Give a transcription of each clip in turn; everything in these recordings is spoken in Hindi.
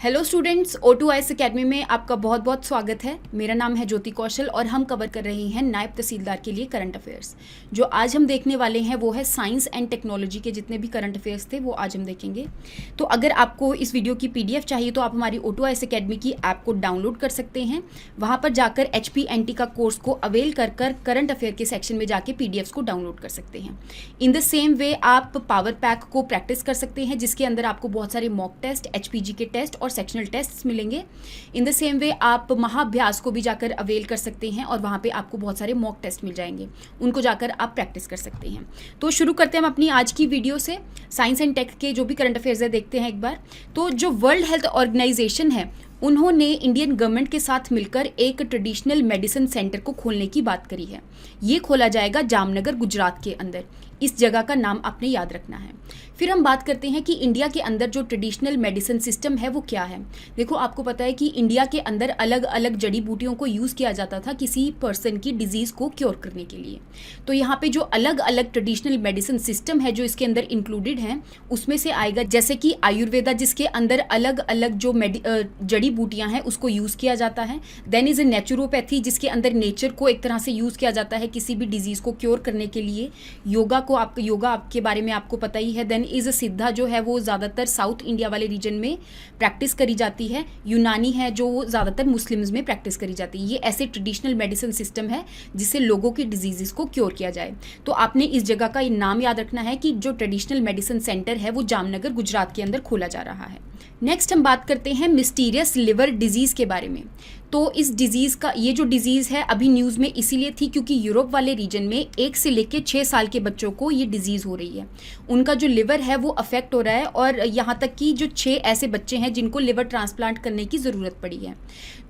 हेलो स्टूडेंट्स, O2IS एकेडमी में आपका बहुत बहुत स्वागत है। मेरा नाम है ज्योति कौशल और हम कवर कर रहे हैं नायब तहसीलदार के लिए करंट अफेयर्स। जो आज हम देखने वाले हैं वो है साइंस एंड टेक्नोलॉजी के जितने भी करंट अफेयर्स थे वो आज हम देखेंगे। तो अगर आपको इस वीडियो की PDF चाहिए तो आप हमारी O2IS एकेडमी की ऐप को डाउनलोड कर सकते हैं। वहाँ पर जाकर HPNT का कोर्स को अवेल कर करंट अफेयर के सेक्शन में जाके PDFs को डाउनलोड कर सकते हैं। इन द सेम वे आप पावर पैक को प्रैक्टिस कर सकते हैं, जिसके अंदर आपको बहुत सारे मॉक टेस्ट, HPG के टेस्ट और सेक्शनल टेस्ट्स मिलेंगे। इन द सेम वे आप महाअभ्यास को भी जाकर अवेल कर सकते हैं और वहाँ पे आपको बहुत सारे मॉक टेस्ट मिल जाएंगे, उनको जाकर आप प्रैक्टिस कर सकते हैं। तो शुरू करते हैं हम अपनी आज की वीडियो से। साइंस एंड टेक के जो भी करंट अफेयर्स है देखते हैं एक बार। तो जो वर्ल्ड हेल्थ ऑर्गेनाइजेशन है उन्होंने इंडियन गवर्नमेंट के साथ मिलकर एक ट्रेडिशनल मेडिसिन सेंटर को खोलने की बात करी है। ये खोला जाएगा जामनगर, गुजरात के अंदर। इस जगह का नाम आपने याद रखना है। फिर हम बात करते हैं कि इंडिया के अंदर जो ट्रेडिशनल मेडिसिन सिस्टम है वो क्या है। देखो, आपको पता है कि इंडिया के अंदर अलग अलग जड़ी बूटियों को यूज़ किया जाता था किसी पर्सन की डिजीज़ को क्योर करने के लिए। तो यहाँ पे जो अलग अलग ट्रेडिशनल मेडिसिन सिस्टम है जो इसके अंदर इंक्लूडेड हैं, उसमें से आएगा जैसे कि आयुर्वेदा, जिसके अंदर अलग अलग जो जड़ी बूटियाँ हैं उसको यूज़ किया जाता है। देन इज़ ए नेचुरोपैथी, जिसके अंदर नेचर को एक तरह से यूज़ किया जाता है किसी भी डिजीज़ को क्योर करने के लिए। योगा आपके बारे में आपको पता ही है। देन इज सिद्धा जो है वो ज़्यादातर साउथ इंडिया वाले रीजन में प्रैक्टिस करी जाती है। यूनानी है जो ज़्यादातर मुस्लिम्स में प्रैक्टिस करी जाती है। ये ऐसे ट्रेडिशनल मेडिसिन सिस्टम है जिससे लोगों की डिजीज़ को क्योर किया जाए। तो आपने इस जगह का नाम याद रखना है कि जो ट्रेडिशनल मेडिसिन सेंटर है वो जामनगर, गुजरात के अंदर खोला जा रहा है। नेक्स्ट हम बात करते हैं मिस्टीरियस लिवर डिजीज़ के बारे में। तो इस डिज़ीज़ का, ये जो डिज़ीज़ है अभी न्यूज़ में इसीलिए थी क्योंकि यूरोप वाले रीजन में 1 से लेकर 6 साल के बच्चों को ये डिज़ीज़ हो रही है। उनका जो लिवर है वो अफेक्ट हो रहा है और यहाँ तक कि जो 6 ऐसे बच्चे हैं जिनको लिवर ट्रांसप्लांट करने की ज़रूरत पड़ी है।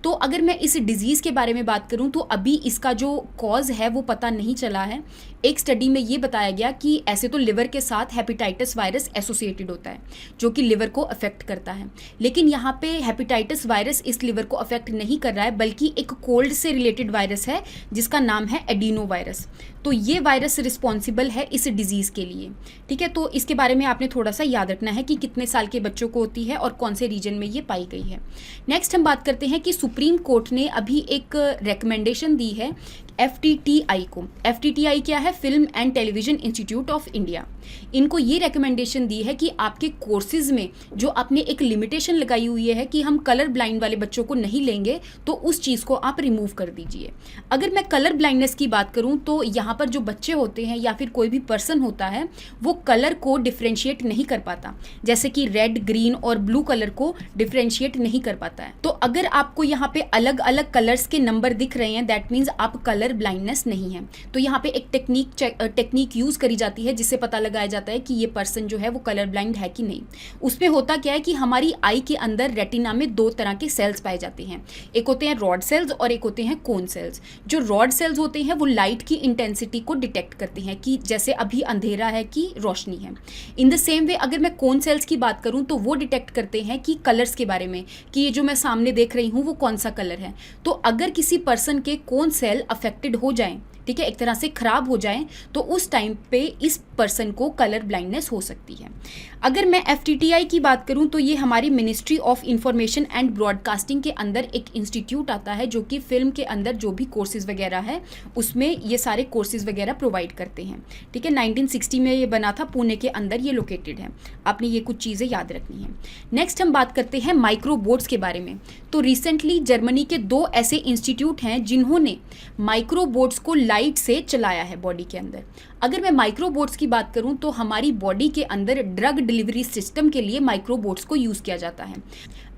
तो अगर मैं इस डिज़ीज़ के बारे में बात करूँ तो अभी इसका जो कॉज है वो पता नहीं चला है। एक स्टडी में ये बताया गया कि ऐसे तो लिवर के साथ हेपेटाइटिस वायरस एसोसिएटेड होता है जो कि लिवर को अफेक्ट करता है, लेकिन यहाँ पे हेपेटाइटिस वायरस इस लिवर को अफेक्ट नहीं कर रहा है, बल्कि एक कोल्ड से रिलेटेड वायरस है जिसका नाम है एडिनो वायरस। तो ये वायरस रिस्पॉन्सिबल है इस डिज़ीज़ के लिए। ठीक है, तो इसके बारे में आपने थोड़ा सा याद रखना है कि कितने साल के बच्चों को होती है और कौन से रीजन में ये पाई गई है। नेक्स्ट हम बात करते हैं कि सुप्रीम कोर्ट ने अभी एक रिकमेंडेशन दी है FTTI को। FTTI क्या है? Film and television institute of India. इनको ये रिकमेंडेशन दी है कि आपके कोर्सेज में जो आपने एक लिमिटेशन लगाई हुई है कि हम कलर ब्लाइंड वाले बच्चों को नहीं लेंगे, तो उस चीज़ को आप रिमूव कर दीजिए। अगर मैं कलर ब्लाइंडनेस की बात करूं तो यहाँ पर जो बच्चे होते हैं या फिर कोई भी पर्सन होता है वो कलर को डिफ्रेंशिएट नहीं कर पाता, जैसे कि रेड, ग्रीन और ब्लू कलर को डिफ्रेंशिएट नहीं कर पाता है। तो अगर आपको यहाँ पे अलग अलग कलर्स के नंबर दिख रहे हैं, दैट मीन्स आप कलर ब्लाइंडनेस नहीं है। तो यहाँ पे एक टेक्निक यूज़ करी जाती है जिससे पता लगाया जाता है कि ये पर्सन जो है वो कलर ब्लाइंड है कि नहीं। उसमें होता क्या है कि हमारी आई के अंदर रेटिना में 2 तरह के सेल्स पाए जाते हैं। एक होते हैं रॉड सेल्स और एक होते हैं कोन सेल्स। जो रॉड सेल्स होते हैं वो लाइट की इंटेंसिटी को डिटेक्ट करते हैं कि जैसे अभी अंधेरा है कि रोशनी है। इन द सेम वे अगर मैं कोन सेल्स की बात करूं तो वो डिटेक्ट करते हैं कि कलर्स के बारे में, कि ये जो मैं सामने देख रही हूँ वो कौन सा कलर है। तो अगर किसी पर्सन के कोन सेल अफेक्टेड हो जाएं, ठीक है, एक तरह से खराब हो जाएं, तो उस टाइम पे इस पर्सन को कलर ब्लाइंडनेस हो सकती है। अगर मैं FTTI की बात करूं तो ये हमारी ministry of information and broadcasting के अंदर एक इंस्टीट्यूट आता है जो कि फिल्म के अंदर जो भी कोर्सेज वगैरह है उसमें ये सारे कोर्सेज वगैरह प्रोवाइड करते हैं। ठीक है, 1960 में ये बना था, पुणे के अंदर ये लोकेटेड है। आपने ये कुछ चीज़ें याद रखनी है। नेक्स्ट हम बात करते हैं माइक्रोबोट्स के बारे में। तो रिसेंटली जर्मनी के 2 ऐसे इंस्टीट्यूट हैं जिन्होंने माइक्रोबोट्स को लाइट से चलाया है बॉडी के अंदर। अगर मैं माइक्रोबोट्स की बात करूं तो हमारी बॉडी के अंदर ड्रग डिलीवरी सिस्टम के लिए माइक्रोबोट्स को यूज़ किया जाता है।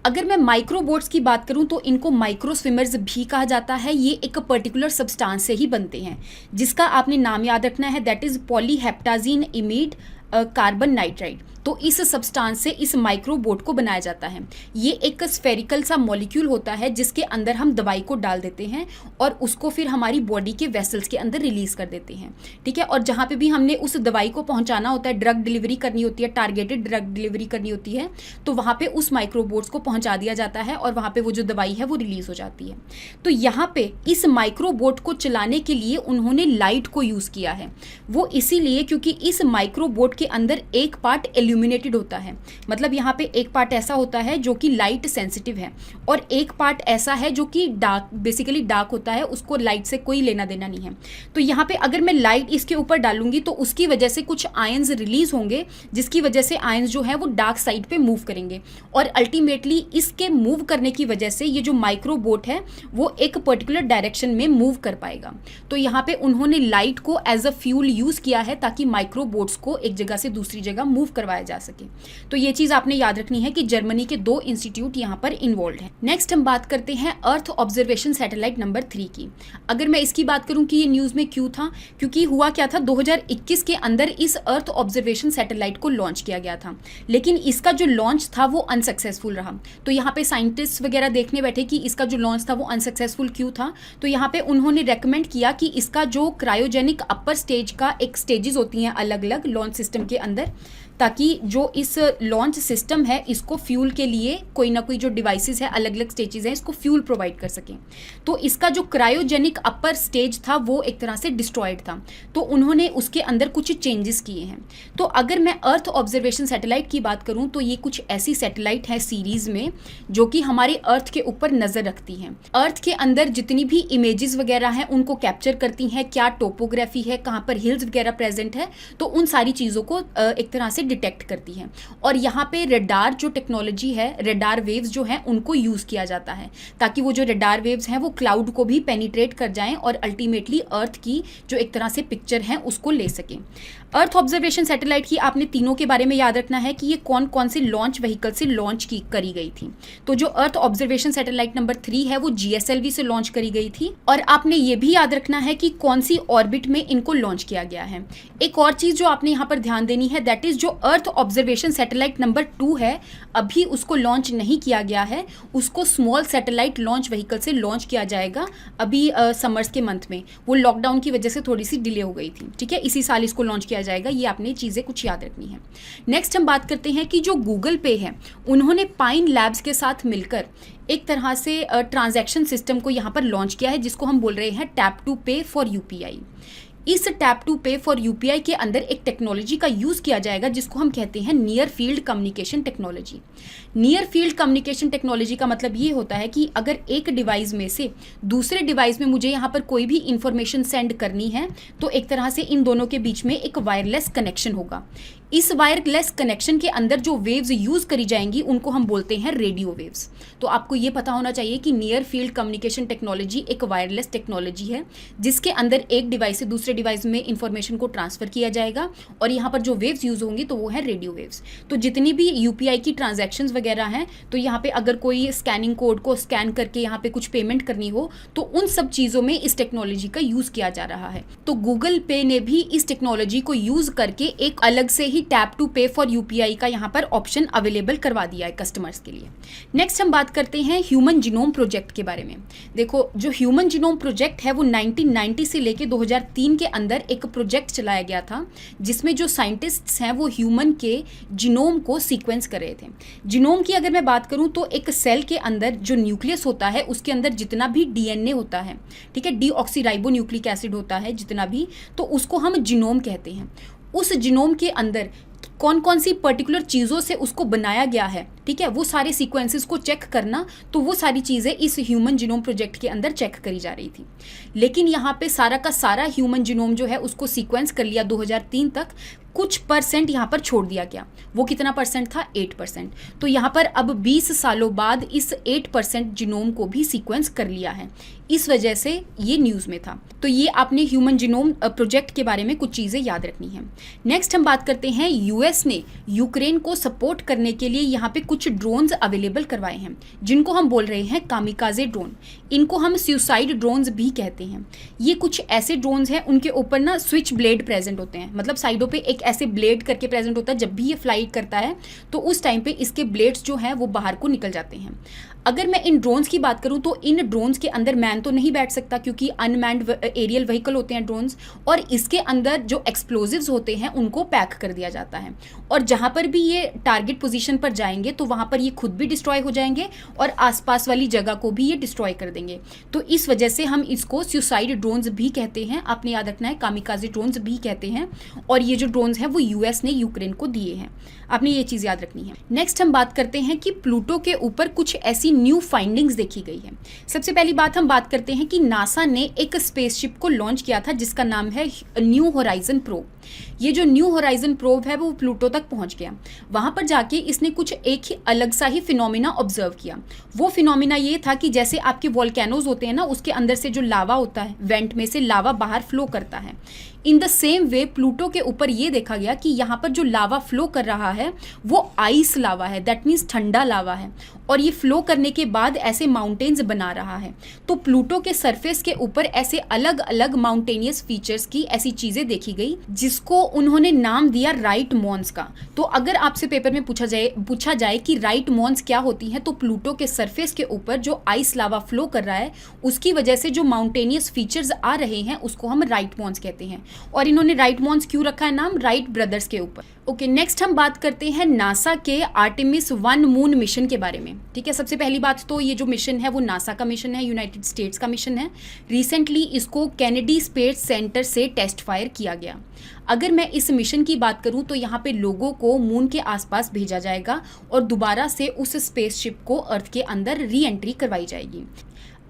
अगर मैं माइक्रोबोट्स की बात करूं तो इनको माइक्रो स्विमर्स भी कहा जाता है। ये एक पर्टिकुलर सब्सटेंस से ही बनते हैं जिसका आपने नाम याद रखना है, दैट इज़ पॉलीहेप्टाजीन इमीड कार्बन नाइट्राइड। तो इस सब्सटेंस से इस माइक्रोबोट को बनाया जाता है। ये एक स्फेरिकल सा मॉलिक्यूल होता है जिसके अंदर हम दवाई को डाल देते हैं और उसको फिर हमारी बॉडी के वेसल्स के अंदर रिलीज कर देते हैं। ठीक है, और जहाँ पे भी हमने उस दवाई को पहुँचाना होता है, ड्रग डिलीवरी करनी होती है, टारगेटेड ड्रग डिलीवरी करनी होती है, तो वहाँ पे उस माइक्रोबोट्स को पहुँचा दिया जाता है और वहाँ पे वो जो दवाई है वो रिलीज हो जाती है। तो यहाँ पे इस माइक्रोबोट को चलाने के लिए उन्होंने लाइट को यूज़ किया है। वो इसीलिए क्योंकि इस माइक्रोबोट के अंदर एक पार्ट इल्यूमिनेटेड होता है, मतलब यहाँ पे एक पार्ट ऐसा होता है जो कि लाइट सेंसिटिव है और एक पार्ट ऐसा है जो कि डार्क, बेसिकली डार्क होता है, उसको लाइट से कोई लेना देना नहीं है। तो यहाँ पे अगर मैं लाइट इसके ऊपर डालूंगी तो उसकी वजह से कुछ आयंस रिलीज होंगे, जिसकी वजह से आयंस जो है वो डार्क साइड पे मूव करेंगे और अल्टीमेटली इसके मूव करने की वजह से ये जो माइक्रोबोट है वो एक पर्टिकुलर डायरेक्शन में मूव कर पाएगा। तो यहाँ पे उन्होंने लाइट को एज अ फ्यूल यूज किया है ताकि माइक्रोबोट्स को एक जगह से दूसरी जगह मूव करवाया जा सके। तो ये चीज आपने याद रखनी है कि जर्मनी के 2 इंस्टीट्यूट यहाँ पर इन्वॉल्व हैं। नेक्स्ट हम बात करते हैं अर्थ ऑब्जर्वेशन सैटेलाइट नंबर 3 की। अगर मैं इसकी बात करूं कि ये न्यूज में क्यों था, क्योंकि हुआ क्या था, 2021 के अंदर इस अर्थ ऑब्जर्वेशन सैटेलाइट को लॉन्च किया गया था, लेकिन इसका जो लॉन्च था वो अनसक्सेसफुल रहा। तो यहाँ पे साइंटिस्ट वगैरह देखने बैठे कि इसका जो लॉन्च था वो अनसक्सेसफुल क्यों था। तो यहाँ पे उन्होंने रेकमेंड किया कि इसका जो क्रायोजेनिक अपर स्टेज का एक स्टेजेस होती हैं अलग अलग लॉन्च सिस्टम के अंदर, ताकि जो इस लॉन्च सिस्टम है इसको फ्यूल के लिए कोई ना कोई जो डिवाइसेस है अलग अलग स्टेजेस हैं इसको फ्यूल प्रोवाइड कर सकें। तो इसका जो क्रायोजेनिक अपर स्टेज था वो एक तरह से डिस्ट्रॉयड था, तो उन्होंने उसके अंदर कुछ चेंजेस किए हैं। तो अगर मैं अर्थ ऑब्जर्वेशन सैटेलाइट की बात करूं तो ये कुछ ऐसी सैटेलाइट है सीरीज में जो कि हमारे अर्थ के ऊपर नजर रखती हैं, अर्थ के अंदर जितनी भी इमेजेस वगैरह हैं उनको कैप्चर करती हैं, क्या टोपोग्राफी है, कहाँ पर हिल्स वगैरह प्रेजेंट है, तो उन सारी चीज़ों को एक तरह से डिटेक्ट करती हैं। और यहाँ पे रेडार जो टेक्नोलॉजी है, रेडार वेव्स जो हैं उनको यूज़ किया जाता है ताकि वो जो रेडार वेव्स हैं वो क्लाउड को भी पेनिट्रेट कर जाएं और अल्टीमेटली अर्थ की जो एक तरह से पिक्चर है उसको ले सकें। अर्थ ऑब्जर्वेशन सैटेलाइट की आपने तीनों के बारे में याद रखना है कि ये कौन कौन से लॉन्च व्हीकल से लॉन्च करी गई थी। तो जो अर्थ ऑब्जर्वेशन सैटेलाइट नंबर 3 है वो GSLV से लॉन्च करी गई थी और आपने ये भी याद रखना है कि कौन सी ऑर्बिट में इनको लॉन्च किया गया है। एक और चीज़ जो आपने यहाँ पर ध्यान देनी है दैट इज जो अर्थ ऑब्जर्वेशन सैटेलाइट नंबर 2 है अभी उसको लॉन्च नहीं किया गया है, उसको स्मॉल सैटेलाइट लॉन्च व्हीकल से लॉन्च किया जाएगा अभी समर्स के मंथ में। वो लॉकडाउन की वजह से थोड़ी सी डिले हो गई थी, ठीक है, इसी साल इसको लॉन्च किया जाएगा। ये आपने चीज़ें कुछ याद रखनी है। नेक्स्ट हम बात करते हैं कि जो गूगल पे है उन्होंने पाइन लैब्स के साथ मिलकर एक तरह से ट्रांजैक्शन सिस्टम को यहाँ पर लॉन्च किया है जिसको हम बोल रहे हैं टैप टू पे फॉर UPI। इस टैप टू पे फॉर UPI के अंदर एक टेक्नोलॉजी का यूज़ किया जाएगा जिसको हम कहते हैं near field communication technology. Near field communication technology का मतलब ये होता है कि अगर एक डिवाइस में से दूसरे डिवाइस में मुझे यहाँ पर कोई भी इंफॉर्मेशन सेंड करनी है तो एक तरह से इन दोनों के बीच में एक वायरलेस कनेक्शन होगा। इस वायरलेस कनेक्शन के अंदर जो वेव्स यूज़ करी जाएंगी उनको हम बोलते हैं रेडियो वेव्स। तो आपको ये पता होना चाहिए कि नियर फील्ड कम्युनिकेशन टेक्नोलॉजी एक वायरलेस टेक्नोलॉजी है जिसके अंदर एक डिवाइस से दूसरे डिवाइस में इंफॉर्मेशन को ट्रांसफर किया जाएगा और यहाँ पर जो वेव्स यूज होंगी तो वो है रेडियो वेव्स। तो जितनी भी UPI की ट्रांजैक्शंस वगैरह हैं तो यहाँ पे अगर कोई स्कैनिंग कोड को स्कैन करके यहाँ पे कुछ पेमेंट करनी हो तो उन सब चीज़ों में इस टेक्नोलॉजी का यूज़ किया जा रहा है। तो गूगल पे ने भी इस टेक्नोलॉजी को यूज़ करके एक अलग से ही टैप टू पे फॉर UPI का यहाँ पर ऑप्शन अवेलेबल करवा दिया है कस्टमर्स के लिए। नेक्स्ट हम बात करते हैं ह्यूमन जीनोम प्रोजेक्ट के बारे में। देखो जो ह्यूमन जीनोम प्रोजेक्ट है वो 1990 से लेके 2003 के अंदर एक प्रोजेक्ट चलाया गया था जिसमें जो साइंटिस्ट्स हैं वो ह्यूमन के जीनोम को सीक्वेंस कर रहे थे। जीनोम की अगर मैं बात करूं तो एक सेल के अंदर जो न्यूक्लियस होता है उसके अंदर जितना भी DNA होता है, ठीक है, डीऑक्सीराइबोन्यूक्लिक एसिड होता है जितना भी, तो उसको हम जीनोम कहते हैं। उस जीनोम के अंदर कौन कौन सी पर्टिकुलर चीज़ों से उसको बनाया गया है, ठीक है, वो सारे सीक्वेंसेस को चेक करना, तो वो सारी चीज़ें इस ह्यूमन जीनोम प्रोजेक्ट के अंदर चेक करी जा रही थी। लेकिन यहाँ पे सारा का सारा ह्यूमन जीनोम जो है उसको सीक्वेंस कर लिया 2003 तक, कुछ परसेंट यहाँ पर छोड़ दिया गया। वो कितना परसेंट था? 8%। तो यहाँ पर अब 20 सालों बाद इस 8% जीनोम को भी सीक्वेंस कर लिया है, इस वजह से ये न्यूज़ में था। तो ये आपने ह्यूमन जीनोम प्रोजेक्ट के बारे में कुछ चीज़ें याद रखनी है। नेक्स्ट हम बात करते हैं US ने यूक्रेन को सपोर्ट करने के लिए यहाँ पे कुछ ड्रोन्स अवेलेबल करवाए हैं जिनको हम बोल रहे हैं कामिकाजे ड्रोन। इनको हम सुसाइड ड्रोन्स भी कहते हैं। ये कुछ ऐसे ड्रोन्स हैं उनके ऊपर ना स्विच ब्लेड प्रेजेंट होते हैं, मतलब साइडों पे एक ऐसे ब्लेड करके प्रेजेंट होता है। जब भी ये फ्लाई करता है तो उस टाइम पे इसके ब्लेड्स जो हैं वो बाहर को निकल जाते हैं। अगर मैं इन ड्रोन्स की बात करूं तो इन ड्रोन्स के अंदर मैन तो नहीं बैठ सकता क्योंकि अनमैन्ड एरियल व्हीकल होते हैं ड्रोन्स, और इसके अंदर जो एक्सप्लोजिव्स होते हैं उनको पैक कर दिया जाता है और जहां पर भी ये टारगेट पोजीशन पर जाएंगे तो वहाँ पर ये खुद भी डिस्ट्रॉय हो जाएंगे और आसपास वाली जगह को भी ये डिस्ट्रॉय कर देंगे। तो इस वजह से हम इसको सुसाइड ड्रोन्स भी कहते हैं, आपने याद रखना है, कामिकाजे ड्रोन्स भी कहते हैं। और ये जो ड्रोन्स हैं वो यूएस ने यूक्रेन को दिए हैं, आपने ये चीज़ याद रखनी है। नेक्स्ट हम बात करते हैं कि प्लूटो के ऊपर कुछ ऐसी न्यू फाइंडिंग्स देखी गई है। सबसे पहली बात हम बात करते हैं कि नासा ने एक स्पेसशिप को लॉन्च किया था जिसका नाम है न्यू होराइजन प्रोब। ये जो न्यू होराइजन प्रोब है वो प्लूटो तक पहुंच गया। वहां पर जाके इसने कुछ एक ही अलग सा ही फिनोमिना ऑब्जर्व किया। वो फिनोमिना ये था कि जैसे आपके वोल्केनोज होते हैं ना, उसके अंदर से जो लावा होता है, वेंट में से लावा बाहर फ्लो करता है। In the same way Pluto के ऊपर ये देखा गया कि यहाँ पर जो लावा फ्लो कर रहा है वो आइस लावा है, दैट मीन्स ठंडा लावा है, और ये फ्लो करने के बाद ऐसे माउंटेन्स बना रहा है। तो प्लूटो के सरफेस के ऊपर ऐसे अलग अलग माउंटेनियस फीचर्स की ऐसी चीजें देखी गई जिसको उन्होंने नाम दिया राइट मॉन्स का। तो अगर आपसे पेपर में पूछा जाए कि राइट मॉन्स क्या होती हैं, तो प्लूटो के सरफेस के ऊपर जो आइस लावा फ्लो कर रहा है उसकी वजह से जो माउंटेनियस फीचर्स आ रहे हैं उसको हम राइट मॉन्स कहते हैं। और इन्होंने राइट मॉन्स क्यों रखा है नाम? राइट ब्रदर्स के ऊपर। ओके, नेक्स्ट हम बात करते हैं नासा के आर्टेमिस 1 मून मिशन के बारे में। ठीक है, सबसे पहली बात तो ये जो मिशन है वो नासा का मिशन है, यूनाइटेड स्टेट्स का मिशन है। रिसेंटली इसको कैनेडी स्पेस सेंटर से टेस्ट फायर किया गया। अगर मैं इस मिशन की बात करूं तो यहाँ पे लोगों को मून के आसपास भेजा जाएगा और दोबारा से उस स्पेसशिप को अर्थ के अंदर री एंट्री करवाई जाएगी।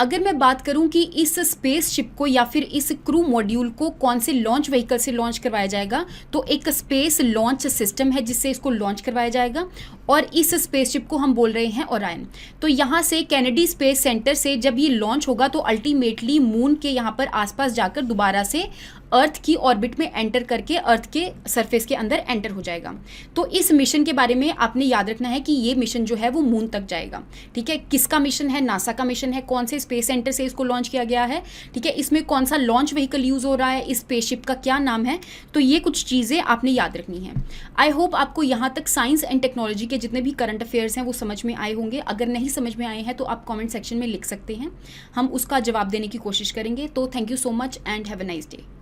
अगर मैं बात करूं कि इस स्पेसशिप को या फिर इस क्रू मॉड्यूल को कौन से लॉन्च व्हीकल से लॉन्च करवाया जाएगा, तो एक स्पेस लॉन्च सिस्टम है जिससे इसको लॉन्च करवाया जाएगा, और इस स्पेसशिप को हम बोल रहे हैं ओरायन। तो यहाँ से कैनेडी स्पेस सेंटर से जब ये लॉन्च होगा तो अल्टीमेटली मून के यहाँ पर आसपास जाकर दोबारा से अर्थ की ऑर्बिट में एंटर करके अर्थ के सरफेस के अंदर एंटर हो जाएगा। तो इस मिशन के बारे में आपने याद रखना है कि ये मिशन जो है वो मून तक जाएगा। ठीक है, किसका मिशन है? नासा का मिशन है। कौन से स्पेस सेंटर से इसको लॉन्च किया गया है? ठीक है, इसमें कौन सा लॉन्च व्हीकल यूज हो रहा है, इस स्पेसशिप का क्या नाम है? तो ये कुछ चीज़ें आपने याद रखनी है। आई होप आपको यहाँ तक साइंस एंड टेक्नोलॉजी के जितने भी करंट अफेयर्स हैं वो समझ में आए होंगे। अगर नहीं समझ में आए हैं तो आप कॉमेंट सेक्शन में लिख सकते हैं, हम उसका जवाब देने की कोशिश करेंगे। तो thank you so much and have a nice day.